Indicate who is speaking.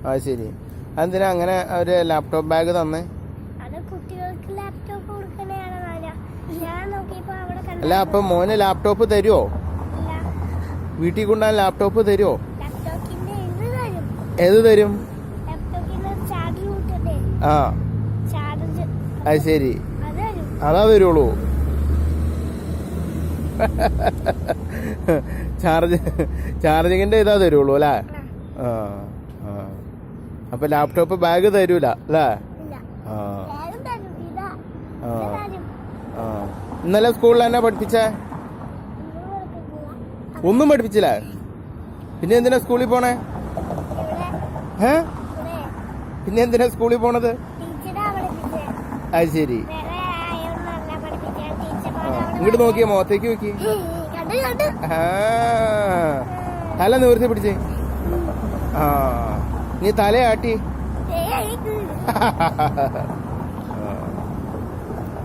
Speaker 1: അത് ശരി. അതെന്തിനാ അങ്ങനെ ഒരു ലാപ്ടോപ്പ് ബാഗ് തന്നേ? അല്ല, അപ്പൊ മോന് ലാപ്ടോപ്പ് തരുമോ? വീട്ടിൽ കൊണ്ടുപോകാൻ ലാപ്ടോപ്പ് തരുമോ? ഏത് തരും? ആ, അത് ശരി. അതാ തരുള്ളൂ. ചാർജിങ്ങിന്റെ ഇതാ തരുള്ളൂ അല്ലേ? ആ ആ. അപ്പൊ ലാപ്ടോപ്പ് ബാഗ് തരൂല അല്ലേ? ആ ആ ആ. ഇന്നലെ സ്കൂളിൽ എന്നാ പഠിപ്പിച്ചേ? ഒന്നും പഠിപ്പിച്ചില്ല. പിന്നെ എന്തിനാ സ്കൂളിൽ പോണേ? പിന്നെ എന്തിനാ സ്കൂളിൽ പോണത്? അത് ശരി. ഇങ്ങോട്ട് നോക്കിയേ, മുഖത്തേക്ക് നോക്കി. തല നിവർത്തി പിടിച്ചേ. ആ, നീ തലയാട്ടി.